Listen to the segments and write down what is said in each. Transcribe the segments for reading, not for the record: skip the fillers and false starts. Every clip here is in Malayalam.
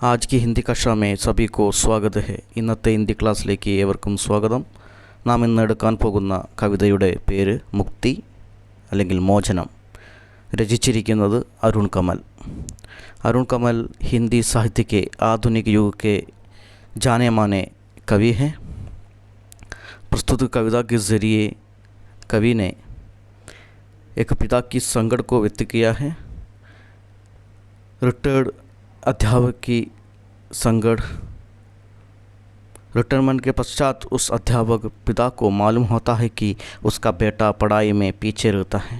आज की हिंदी कक्षा में सभी को स्वागत है. ഇന്നത്തെ ഹിന്ദി ക്ലാസ്സിലേക്ക് ഏവർക്കും സ്വാഗതം. നാം ഇന്ന് എടുക്കാൻ പോകുന്ന കവിതയുടെ പേര് മുക്തി അല്ലെങ്കിൽ മോചനം. രചിച്ചിരിക്കുന്നത് अरुण कमल. अरुण कमल हिंदी साहित्य के आधुनिक युग के जाने माने कवि हैं. प्रस्तुत कविता के ज़रिए कवि ने एक पिता की संकट को व्यक्त किया है. रिटायर्ड अध्यापक की संकट. रिटायरमेंट के पश्चात उस अध्यापक पिता को मालूम होता है कि उसका बेटा पढ़ाई में पीछे रहता है.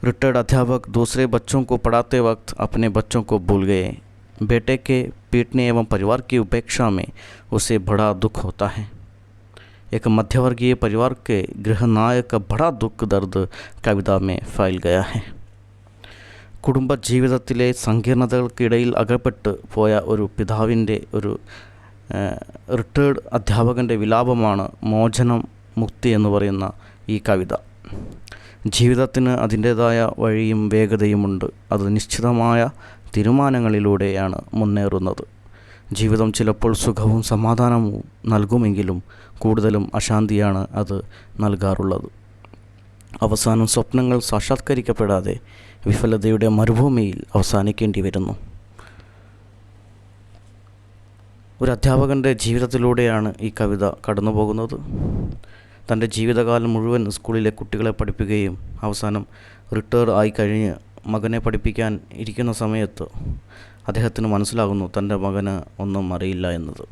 रिटायर्ड अध्यापक दूसरे बच्चों को पढ़ाते वक्त अपने बच्चों को भूल गए. बेटे के पीटने एवं परिवार की उपेक्षा में उसे बड़ा दुख होता है. एक मध्यवर्गीय परिवार के गृहनायक का बड़ा दुख दर्द कविता में फैल गया है. കുടുംബ ജീവിതത്തിലെ സങ്കീർണതകൾക്കിടയിൽ അകപ്പെട്ട് പോയ ഒരു പിതാവിൻ്റെ ഒരു റിട്ടയർഡ് അധ്യാപകൻ്റെ വിലാപമാണ് മോചനം മുക്തി എന്ന് പറയുന്ന ഈ കവിത. ജീവിതത്തിന് അതിൻ്റേതായ വഴിയും വേഗതയുമുണ്ട്. അത് നിശ്ചിതമായ തീരുമാനങ്ങളിലൂടെയാണ് മുന്നേറുന്നത്. ജീവിതം ചിലപ്പോൾ സുഖവും സമാധാനവും നൽകുമെങ്കിലും കൂടുതലും അശാന്തിയാണ് അത് നൽകാറുള്ളത്. അവസാനം സ്വപ്നങ്ങൾ സാക്ഷാത്കരിക്കപ്പെടാതെ വിഫലതയുടെ മരുഭൂമിയിൽ അവസാനിക്കേണ്ടി വരുന്നു. ഒരു അധ്യാപകൻ്റെ ജീവിതത്തിലൂടെയാണ് ഈ കവിത കടന്നു പോകുന്നത്. തൻ്റെ ജീവിതകാലം മുഴുവൻ സ്കൂളിലെ കുട്ടികളെ പഠിപ്പിക്കുകയും അവസാനം റിട്ടയർ ആയി കഴിഞ്ഞ് മകനെ പഠിപ്പിക്കാൻ ഇരിക്കുന്ന സമയത്ത് അദ്ദേഹത്തിന് മനസ്സിലാകുന്നു തൻ്റെ മകന് ഒന്നും അറിയില്ല എന്നത്.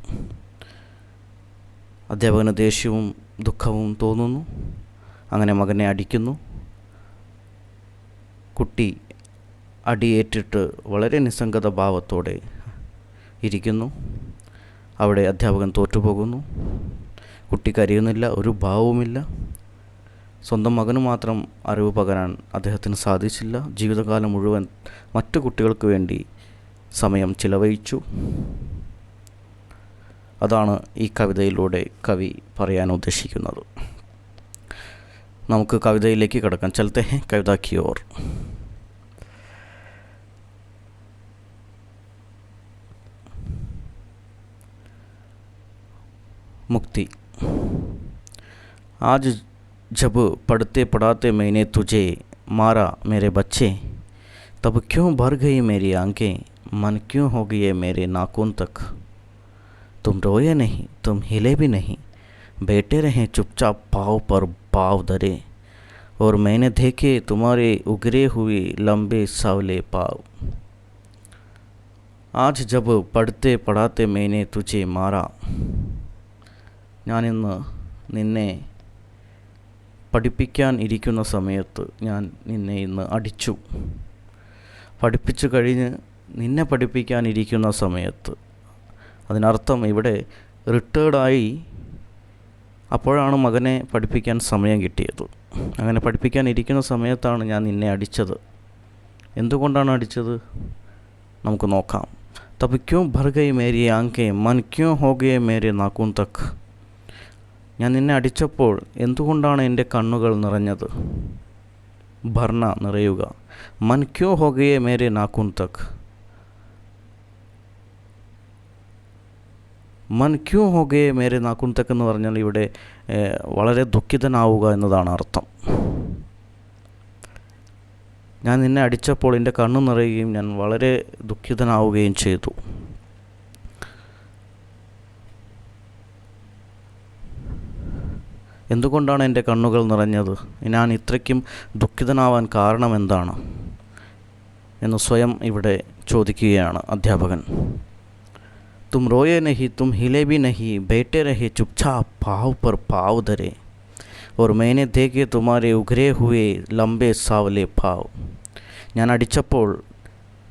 അധ്യാപകന് ദേഷ്യവും ദുഃഖവും തോന്നുന്നു. അങ്ങനെ മകനെ അടിക്കുന്നു. കുട്ടി അടിയേറ്റിട്ട് വളരെ നിസ്സംഗത ഭാവത്തോടെ ഇരിക്കുന്നു. അവിടെ അധ്യാപകൻ തോറ്റുപോകുന്നു. കുട്ടി കരയുന്നില്ല, ഒരു ഭാവവുമില്ല. സ്വന്തം മകന് മാത്രം അറിവ് പകരാൻ അദ്ദേഹത്തിന് സാധിച്ചില്ല. ജീവിതകാലം മുഴുവൻ മറ്റു കുട്ടികൾക്ക് വേണ്ടി സമയം ചിലവഴിച്ചു. അതാണ് ഈ കവിതയിലൂടെ കവി പറയാൻ ഉദ്ദേശിക്കുന്നത്. നമുക്ക് കവിതയിലേക്ക് കടക്കാം. ചലത്തെ ഹെ കവിത की ओर. मुक्ति. आज जब पढ़ते पढ़ाते मैंने तुझे मारा मेरे बच्चे, तब क्यों भर गई मेरी आंखें, मन क्यों हो गए मेरे नाखून तक. तुम रोए नहीं, तुम हिले भी नहीं, बैठे रहे चुपचाप पाँव पर पाँव धरे, और मैंने देखे तुम्हारे उगरे हुए लंबे सावले पाँव. आज जब पढ़ते पढ़ाते मैंने तुझे मारा. ഞാനിന്ന് നിന്നെ പഠിപ്പിക്കാൻ ഇരിക്കുന്ന സമയത്ത് ഞാൻ നിന്നെ ഇന്ന് അടിച്ചു. പഠിപ്പിച്ചു കഴിഞ്ഞ് നിന്നെ പഠിപ്പിക്കാനിരിക്കുന്ന സമയത്ത്, അതിനർത്ഥം ഇവിടെ റിട്ടയർഡായി അപ്പോഴാണ് മകനെ പഠിപ്പിക്കാൻ സമയം കിട്ടിയത്. അങ്ങനെ പഠിപ്പിക്കാനിരിക്കുന്ന സമയത്താണ് ഞാൻ നിന്നെ അടിച്ചത്. എന്തുകൊണ്ടാണ് അടിച്ചത് നമുക്ക് നോക്കാം. തബ് ക്യോं ഭർ ഗയി മേരി ആങ്കേ മൻ ക്യോं ഹോ ഗയേ മേരെ നാഖൂൻ തക്. ഞാൻ നിന്നെ അടിച്ചപ്പോൾ എന്തുകൊണ്ടാണ് എൻ്റെ കണ്ണുകൾ നിറഞ്ഞത്. ഭർണ നിറയുക. മൻ ക്യോं ഹോ ഗയേ മേരെ നാഖൂൻ തക്. മൻ ക്യോं ഹോ ഗയേ മേരെ നാഖൂൻ തക് എന്ന് പറഞ്ഞാൽ ഇവിടെ വളരെ ദുഃഖിതനാവുക എന്നതാണ് അർത്ഥം. ഞാൻ നിന്നെ അടിച്ചപ്പോൾ എൻ്റെ കണ്ണു നിറയുകയും ഞാൻ വളരെ ദുഃഖിതനാവുകയും ചെയ്തു. എന്തുകൊണ്ടാണ് എൻ്റെ കണ്ണുകൾ നിറഞ്ഞത്, ഞാൻ ഇത്രയ്ക്കും ദുഃഖിതനാവാൻ കാരണം എന്താണ് എന്ന് സ്വയം ഇവിടെ ചോദിക്കുകയാണ് അധ്യാപകൻ. तुम रोए नहीं, तुम हिले भी नहीं, बैठे रहे चुपचाप पाँव पर पाँव धरे, और मैंने देखे तुम्हारे उघरे हुए लंबे सावले पाँव. ഞാൻ അടിച്ചപ്പോൾ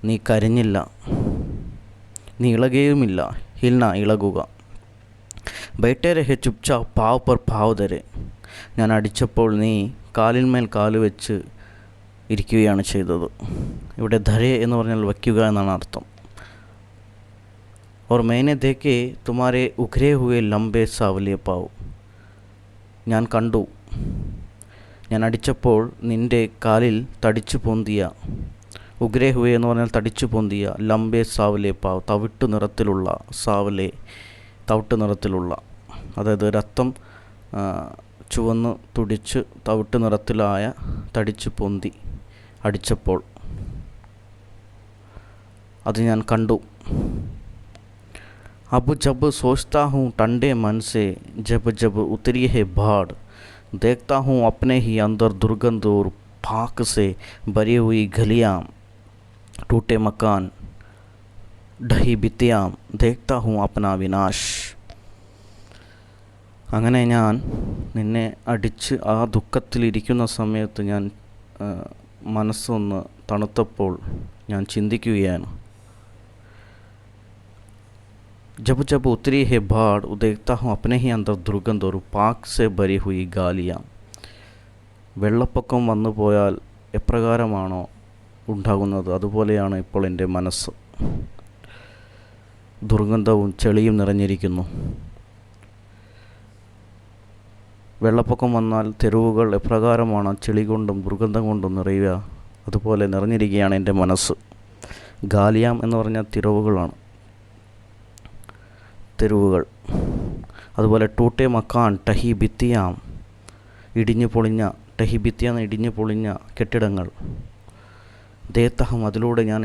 നീ കരഞ്ഞില്ല, നീ ഇളകുകയുമില്ല. ഹിൽന ഇളകുക. बैठे रहे चुपचाप पाँव पर पाँव धरे. ഞാൻ അടിച്ചപ്പോൾ നീ കാലിന്മേൽ കാല് വെച്ച് ഇരിക്കുകയാണ് ചെയ്തത്. ഇവിടെ ധരെ എന്ന് പറഞ്ഞാൽ വയ്ക്കുക എന്നാണ് അർത്ഥം. और मैंने देखे तुम्हारे उघरे हुए लंबे सावले पाँव. ഞാൻ കണ്ടു, ഞാൻ അടിച്ചപ്പോൾ നിൻ്റെ കാലിൽ തടിച്ചു പൊന്തിയ ഉഗ്രേ ഹുവേ എന്ന് പറഞ്ഞാൽ തടിച്ചു പൊന്തിയ, ലംബേ സാവലെ പാവ്, തവിട്ട് നിറത്തിലുള്ള, സാവലെ തവിട്ട് നിറത്തിലുള്ള, അതായത് രക്തം ചുവന്ന് തുടിച്ച് തവിട്ട് നിറത്തിലായ, തടിച്ചു പൊന്തി അടിച്ചപ്പോൾ അത് ഞാൻ കണ്ടു. अब जब सोचता हूँ ठंडे मन से, जब जब उतरी है बाढ़, देखता हूँ अपने ही अंदर दुर्गंध और फाक से भरी हुई गलियाँ, टूटे मकान, ढही भित्तियाँ, देखता हूँ अपना विनाश. അങ്ങനെ ഞാൻ നിന്നെ അടിച്ച് ആ ദുഃഖത്തിലിരിക്കുന്ന സമയത്ത് ഞാൻ മനസ്സൊന്ന് തണുത്തപ്പോൾ ഞാൻ ചിന്തിക്കുകയാണ്. जब जब उतरी है बाढ़, देखता हूँ अपने ही अंदर दुर्गंध और पाक से भरी हुई गालियाँ. വെള്ളപ്പൊക്കം വന്നു പോയാൽ എപ്രകാരമാണോ ഉണ്ടാകുന്നത് അതുപോലെയാണ് ഇപ്പോൾ എൻ്റെ മനസ്സ്. ദുർഗന്ധവും ചെളിയും നിറഞ്ഞിരിക്കുന്നു. വെള്ളപ്പൊക്കം വന്നാൽ തെരുവുകൾ എപ്രകാരമാണ് ചെളി കൊണ്ടും ദുർഗന്ധം കൊണ്ടും നിറയുക, അതുപോലെ നിറഞ്ഞിരിക്കുകയാണ് എൻ്റെ മനസ്സ്. ഗാലിയാം എന്ന് പറഞ്ഞാൽ തെരുവുകൾ. അതുപോലെ ടൂട്ടെ മക്കാൻ, ടഹി ഭിത്തിയാം, ഇടിഞ്ഞു പൊളിഞ്ഞ, ടഹി ഭിത്തിയാന്ന് ഇടിഞ്ഞു പൊളിഞ്ഞ കെട്ടിടങ്ങൾ. ദേത്തഹം, അതിലൂടെ ഞാൻ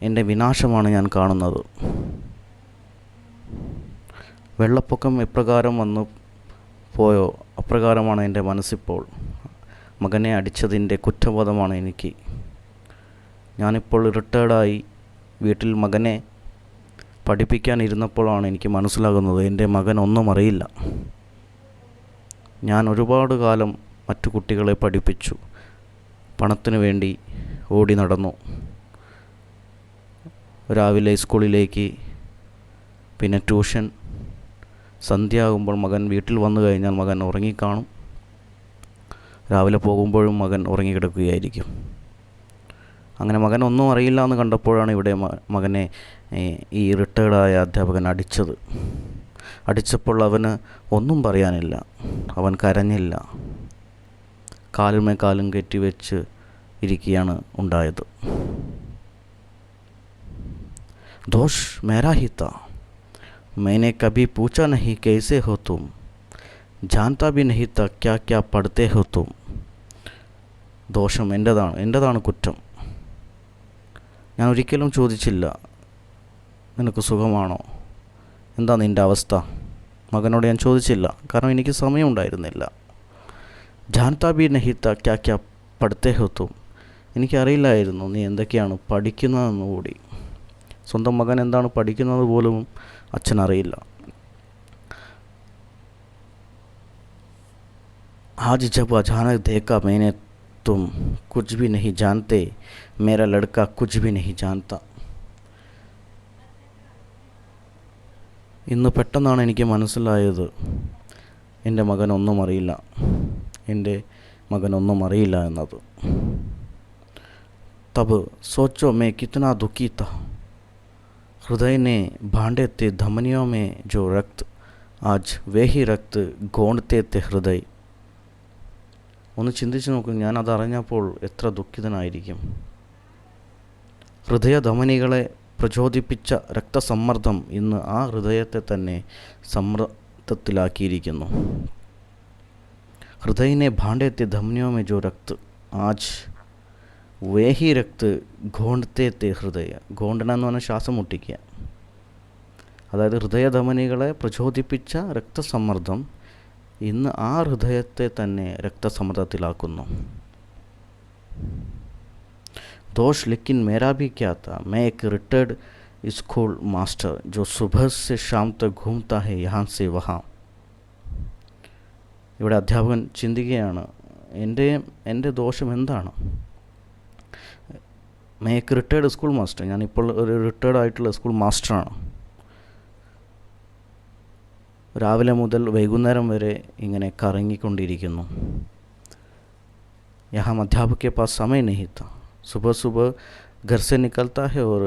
എൻ്റെ വിനാശമാണ് ഞാൻ കാണുന്നത്. വെള്ളപ്പൊക്കം എപ്രകാരം വന്നു പോയോ അപ്രകാരമാണ് എൻ്റെ മനസ്സിപ്പോൾ. മകനെ അടിച്ചതിൻ്റെ കുറ്റബോധമാണ് എനിക്ക്. ഞാനിപ്പോൾ റിട്ടയർഡായി വീട്ടിൽ മകനെ പഠിപ്പിക്കാനിരുന്നപ്പോഴാണ് എനിക്ക് മനസ്സിലാകുന്നത് എൻ്റെ മകൻ ഒന്നും അറിയില്ല. ഞാൻ ഒരുപാട് കാലം മറ്റു കുട്ടികളെ പഠിപ്പിച്ചു, പണത്തിനു വേണ്ടി ഓടി നടന്നു. രാവിലെ സ്കൂളിലേക്ക്, പിന്നെ ട്യൂഷൻ. സന്ധ്യയാകുമ്പോൾ മകൻ വീട്ടിൽ വന്നു കഴിഞ്ഞാൽ മകൻ ഉറങ്ങിക്കാണും. രാവിലെ പോകുമ്പോഴും മകൻ ഉറങ്ങിക്കിടക്കുകയായിരിക്കും. അങ്ങനെ മകൻ ഒന്നും അറിയില്ല എന്ന് കണ്ടപ്പോഴാണ് ഇവിടെ മകനെ ഈ റിട്ടയർഡായ അധ്യാപകൻ അടിച്ചത്. അടിച്ചപ്പോൾ അവന് ഒന്നും പറയാനില്ല. അവൻ കരഞ്ഞില്ല. കാലുമേ കാലും കെട്ടിവെച്ച് ഇരിക്കുകയാണ് ഉണ്ടായത്. ദോഷ് മേരാ ഹി താ, मैंने कभी पूछा नहीं कैसे हो तुम, जानता भी नहीं था क्या क्या पढ़ते हो तुम. ദോഷം എൻ്റെതാണ് കുറ്റം. ഞാൻ ഒരിക്കലും ചോദിച്ചില്ല നിനക്ക് സുഖമാണോ, എന്താ നിൻ്റെ അവസ്ഥ. മകനോട് ഞാൻ ചോദിച്ചില്ല, കാരണം എനിക്ക് സമയമുണ്ടായിരുന്നില്ല. ജാൻതാ ബി നഹി താ ക്യാ ക്യാ പഠിത്തേ ഹോ തും, എനിക്കറിയില്ലായിരുന്നു നീ എന്തൊക്കെയാണ് പഠിക്കുന്നതെന്ന് കൂടി. സ്വന്തം മകൻ എന്താണ് പഠിക്കുന്നത് പോലും അച്ഛനറിയില്ല. आज जब अचानक देखा मैंने तुम कुछ भी नहीं जानते, मेरा लड़का कुछ भी नहीं जानता. ഇന്ന് പെട്ടെന്നാണ് എനിക്ക് മനസ്സിലായത് എൻ്റെ മകനൊന്നും അറിയില്ല എന്നത്. तब सोचो मैं कितना दुखी था. हृदय ने भांडे थे धमनियों में जो रक्त, आज वे ही रक्त गोंडते थे हृदय. ഒന്ന് ചിന്തിച്ച് നോക്കൂ, ഞാനത് അറിഞ്ഞപ്പോൾ എത്ര ദുഃഖിതനായിരിക്കും. ഹൃദയധമനികളെ പ്രചോദിപ്പിച്ച രക്തസമ്മർദ്ദം ഇന്ന് ആ ഹൃദയത്തെ തന്നെ സമ്മർദ്ദത്തിലാക്കിയിരിക്കുന്നു. ഹൃദയനെ ഭാണ്ഡത്തെ ധമനിയോ മേ ജോ രക്ത്, ആജ് വേഹി രക്ത് ഘോണ്ടത്തെ ഹൃദയ. ഘോണ്ടന എന്ന് പറഞ്ഞാൽ ശ്വാസം മുട്ടിക്കുക. അതായത് ഹൃദയധമനികളെ പ്രചോദിപ്പിച്ച രക്തസമ്മർദ്ദം ഇന്ന് ആ ഹൃദയത്തെ തന്നെ രക്തസമ്മർദ്ദത്തിലാക്കുന്നു. दोष लेकिन मेरा भी क्या था, मैं एक रिटायर्ड स्कूल मास्टर जो सुबह से शाम तक घूमता है यहाँ से वहाँ. ഇവിടെ അധ്യാപകൻ ചിന്തിക്കുകയാണ്, എൻ്റെ ദോഷം എന്താണ്. मैं एक റിട്ടയർഡ് സ്കൂൾ മാസ്റ്റർ, ഞാനിപ്പോൾ ഒരു റിട്ടയർഡ് ആയിട്ടുള്ള സ്കൂൾ മാസ്റ്ററാണ്. രാവിലെ മുതൽ വൈകുന്നേരം വരെ ഇങ്ങനെ കറങ്ങിക്കൊണ്ടിരിക്കുന്നു. यहाँ अध्यापक के पास समय नहीं था. सुबह सुबह घर से निकलता है और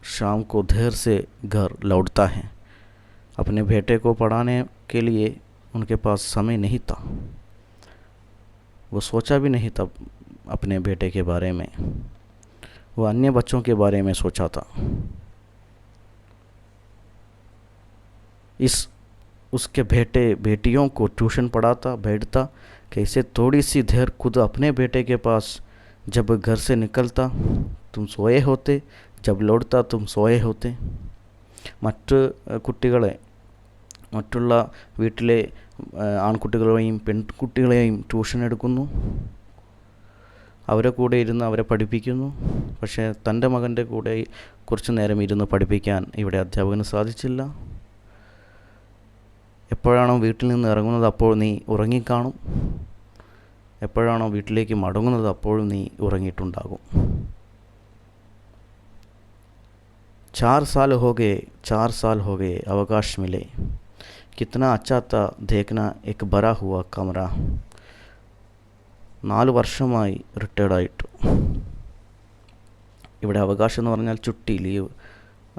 शाम को देर से घर लौटता है. अपने बेटे को पढ़ाने के लिए उनके पास समय नहीं था. वो सोचा भी नहीं था अपने बेटे के बारे में, वो अन्य बच्चों के बारे में सोचा था। उसके बेटे बेटियों को ट्यूशन पढ़ाता बैठता, कैसे थोड़ी सी देर खुद अपने बेटे के पास, जब घर से निकलता तुम सोए होते, जब लौटता तुम सोए होते। മറ്റ് കുട്ടികളെ, മറ്റുള്ള വീട്ടിലെ ആൺകുട്ടികളെയും പെൺകുട്ടികളെയും ട്യൂഷൻ എടുക്കുന്നു, അവരെ കൂടെ ഇരുന്ന് അവരെ പഠിപ്പിക്കുന്നു. പക്ഷേ തൻ്റെ മകൻ്റെ കൂടെ കുറച്ചു നേരം ഇരുന്ന് പഠിപ്പിക്കാൻ ഇവിടെ അധ്യാപകന് സാധിച്ചില്ല. എപ്പോഴാണോ വീട്ടിൽ നിന്ന് ഇറങ്ങുന്നത് അപ്പോൾ നീ ഉറങ്ങിക്കാണും, എപ്പോഴാണോ വീട്ടിലേക്ക് മടങ്ങുന്നത് അപ്പോഴും നീ ഉറങ്ങിയിട്ടുണ്ടാകും. 4 साल हो गए अवकाश मिले, कितना अच्छा था देखना एक भरा हुआ कमरा. 4 വർഷമായി റിട്ടയർഡായിട്ട്. ഇവിടെ അവകാശം എന്ന് പറഞ്ഞാൽ ചുട്ടി, ലീവ്,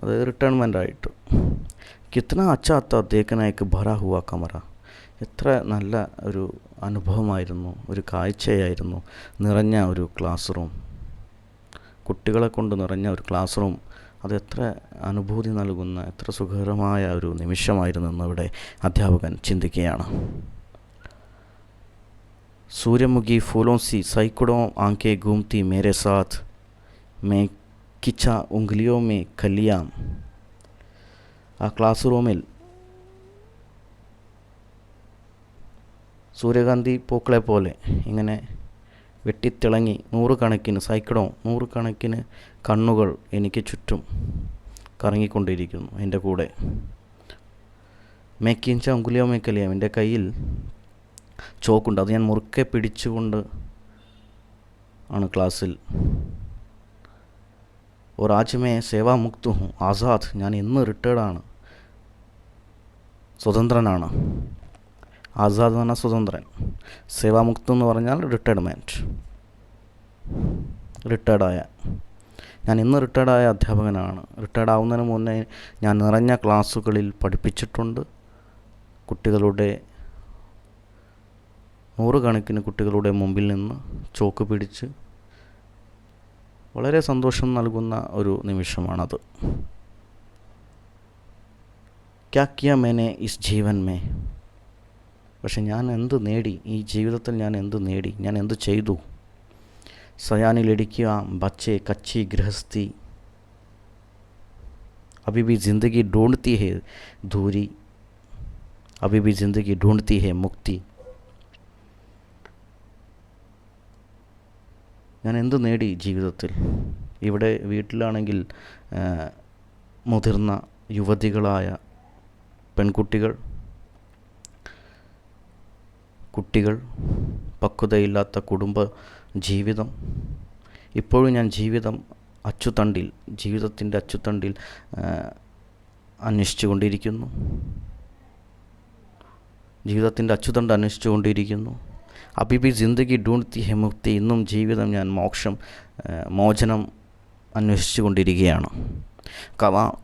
അതായത് റിട്ടയർമെൻ്റ് ആയിട്ട്. കിത്ന അച്ചാ താ ദേഖന ഏക് ഭരാ ഹുവ കമറ, എത്ര നല്ല ഒരു അനുഭവമായിരുന്നു, ഒരു കാഴ്ചയായിരുന്നു നിറഞ്ഞ ഒരു ക്ലാസ് റൂം, കുട്ടികളെ കൊണ്ട് നിറഞ്ഞ ഒരു ക്ലാസ് റൂം. അതെത്ര അനുഭൂതി നൽകുന്ന, എത്ര സുഖകരമായ ഒരു നിമിഷമായിരുന്നു എന്നിവിടെ അധ്യാപകൻ ചിന്തിക്കുകയാണ്. सूर्यमुखी फूलों सी सैकड़ों आंखें घूमती मेरे साथ, मैं खिंचा उंगलियों में खलियां. ആ ക്ലാസ് റൂമിൽ സൂര്യകാന്തി പൂക്കളെ പോലെ ഇങ്ങനെ വെട്ടിത്തിളങ്ങി നൂറുകണക്കിന് കണ്ണുകൾ എനിക്ക് ചുറ്റും കറങ്ങിക്കൊണ്ടിരിക്കുന്നു, എൻ്റെ കൂടെ. മേക്കിഞ്ച ഉങ്കുലിയോ മേക്കലിയാം, എൻ്റെ കയ്യിൽ ചോക്കുണ്ട്, അത് ഞാൻ മുറുക്കെ പിടിച്ചുകൊണ്ട് ആണ് ക്ലാസ്സിൽ. और आज मैं सेवा मुक्त हूँ ആസാദ്, ഞാൻ ഇന്ന് റിട്ടയർഡാണ്, സ്വതന്ത്രനാണ്. ആസാദ് എന്ന് പറഞ്ഞാൽ സ്വതന്ത്രൻ, സേവാമുക്ത് എന്ന് പറഞ്ഞാൽ റിട്ടയർഡായ. ഞാൻ ഇന്ന് റിട്ടയർഡായ അധ്യാപകനാണ്. റിട്ടയർഡ് ആവുന്നതിന് മുന്നേ ഞാൻ നിറഞ്ഞ ക്ലാസ്സുകളിൽ പഠിപ്പിച്ചിട്ടുണ്ട്. നൂറുകണക്കിന് കുട്ടികളുടെ മുമ്പിൽ നിന്ന് ചോക്ക് പിടിച്ച്, വളരെ സന്തോഷം നൽകുന്ന ഒരു നിമിഷമാണത്. ക്യാ കിയ മേനെ ഇസ് ജീവൻ മേ, പക്ഷെ ഞാൻ എന്ത് നേടി, ഈ ജീവിതത്തിൽ ഞാൻ എന്ത് നേടി, ഞാൻ എന്ത് ചെയ്തു. സയാനി ലടിക്കിയ ബച്ചെ കച്ചി ഗൃഹസ്ഥി, അഭി ഭി ജിന്ദഗി ढूंढती है दूरी, अभी भी ज़िंदगी ढूंढती है मुक्ति. ഞാൻ എന്ത് നേടി ജീവിതത്തിൽ. ഇവിടെ വീട്ടിലാണെങ്കിൽ മുതിർന്ന യുവതികളായ പെൺകുട്ടികൾ, പക്വതയില്ലാത്ത കുടുംബ ജീവിതം. ഇപ്പോഴും ഞാൻ ജീവിതത്തിൻ്റെ അച്ചുതണ്ടിൽ അന്വേഷിച്ചു കൊണ്ടിരിക്കുന്നു. അബിബി ജിന്ദഗി ഢൂണ്ഡ്തി ഹെ മുക്തി, ഇന്നും ജീവിതം ഞാൻ മോചനം അന്വേഷിച്ചു കൊണ്ടിരിക്കുകയാണ്.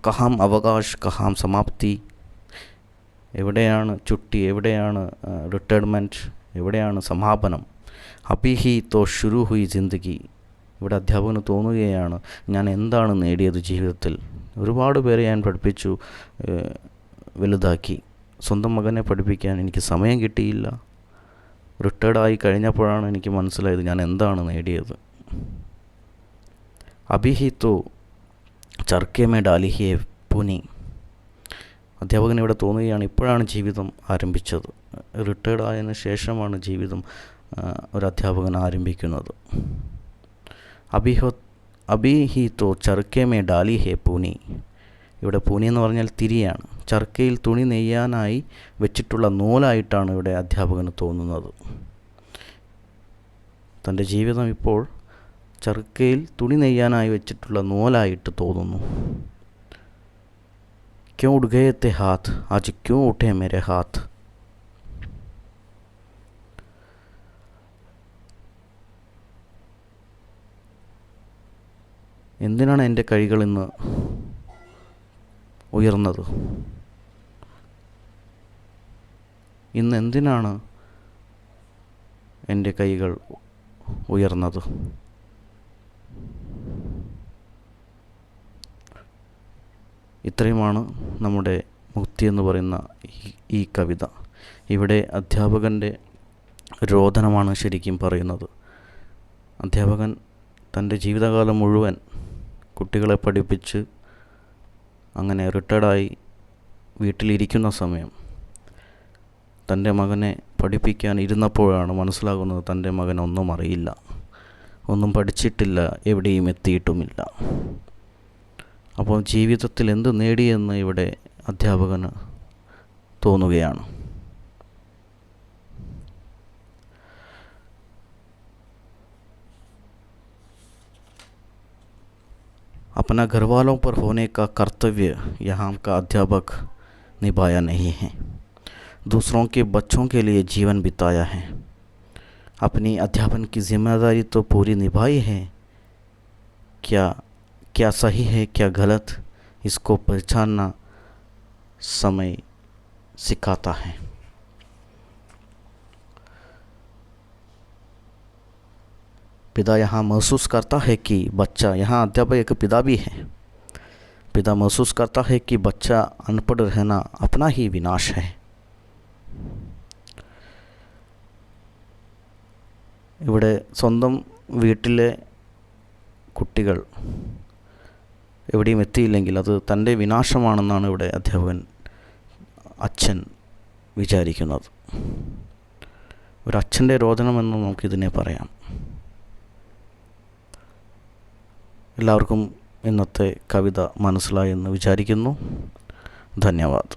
കഹാം അവകാശ് കഹാം സമാപ്തി, എവിടെയാണ് ചുട്ടി, എവിടെയാണ് റിട്ടയർമെൻറ്റ്, എവിടെയാണ് സമാപനം. അബി ഹി തോ ശുരു ഹുയി ജിന്ദഗി, ഇവിടെ അധ്യാപകന് തോന്നുകയാണ് ഞാൻ എന്താണ് നേടിയത് ജീവിതത്തിൽ. ഒരുപാട് പേരെ ഞാൻ പഠിപ്പിച്ചു, വലുതാക്കി. സ്വന്തം മകനെ പഠിപ്പിക്കാൻ എനിക്ക് സമയം കിട്ടിയില്ല. റിട്ടയർഡായി കഴിഞ്ഞപ്പോഴാണ് എനിക്ക് മനസ്സിലായത് ഞാൻ എന്താണ് നേടിയത്. അബിഹി തോ ചർക്കെ മേ ഡാലി ഹേ പുനി, അധ്യാപകൻ ഇവിടെ തോന്നുകയാണ് ഇപ്പോഴാണ് ജീവിതം ആരംഭിച്ചത്. റിട്ടയർഡായതിനു ശേഷമാണ് ജീവിതം ഒരു അധ്യാപകൻ ആരംഭിക്കുന്നത്. അബിഹി തോ ചർക്കെ മേ ഡാലി ഹേ പൂനി, ഇവിടെ പൂനി എന്ന് പറഞ്ഞാൽ തിരിയാണ്. ചർക്കയിൽ തുണി നെയ്യാനായി വെച്ചിട്ടുള്ള നൂലായിട്ടാണ് ഇവിടെ അധ്യാപകന് തോന്നുന്നത്. തൻ്റെ ജീവിതം ഇപ്പോൾ ചർക്കയിൽ തുണി നെയ്യാനായി വെച്ചിട്ടുള്ള നൂലായിട്ട് തോന്നുന്നു. ക്യോ ഉഠ് ഗയേ തെ ഹാത്ത് ആജ് ക്യോ ഉഠേ മേരെ ഹാത്ത്, എന്തിനാണ് എൻ്റെ കൈകൾ ഇന്ന് ഉയർന്നത്, ഇന്ന് എന്തിനാണ് എൻ്റെ കൈകൾ ഉയർന്നത്. ഇത്രയുമാണ് നമ്മുടെ മുക്തി എന്ന് പറയുന്ന ഈ കവിത. ഇവിടെ അധ്യാപകൻ്റെ രോദനമാണ് ശരിക്കും പറയുന്നത്. അധ്യാപകൻ തൻ്റെ ജീവിതകാലം മുഴുവൻ കുട്ടികളെ പഠിപ്പിച്ച് അങ്ങനെ റിട്ടയർഡായി വീട്ടിലിരിക്കുന്ന സമയം തൻ്റെ മകനെ പഠിപ്പിക്കാൻ ഇരുന്നപ്പോഴാണ് മനസ്സിലാകുന്നത് തൻ്റെ മകൻ ഒന്നും അറിയില്ല, ഒന്നും പഠിച്ചിട്ടില്ല, എവിടെയും എത്തിയിട്ടുമില്ല. അപ്പോൾ ജീവിതത്തിൽ എന്ത് നേടിയെന്ന് ഇവിടെ അധ്യാപകന് തോന്നുകയാണ്. अपना घर वालों पर होने का कर्तव्य यहाँ का अध्यापक निभाया नहीं है, दूसरों के बच्चों के लिए जीवन बिताया है। अपनी अध्यापन की जिम्मेदारी तो पूरी निभाई है, क्या सही है क्या गलत, इसको पहचानना समय सिखाता है। पिता यहाँ महसूस करता है कि बच्चा, यहाँ अध्यापक एक पिता भी है, पिता महसूस करता है कि बच्चा अनपढ़ रहना अपना ही विनाश है। ഇവിടെ സ്വന്തം വീട്ടിലെ കുട്ടികൾ എവിടെയും എത്തിയില്ലെങ്കിൽ അത് തൻ്റെ വിനാശമാണെന്നാണ് ഇവിടെ അച്ഛൻ വിചാരിക്കുന്നത്. ഒരച്ഛൻ്റെ രോദനമെന്ന് നമുക്കിതിനെ പറയാം. എല്ലാവർക്കും ഇന്നത്തെ കവിത മനസ്സിലായെന്ന് വിചാരിക്കുന്നു. ധന്യവാദ്.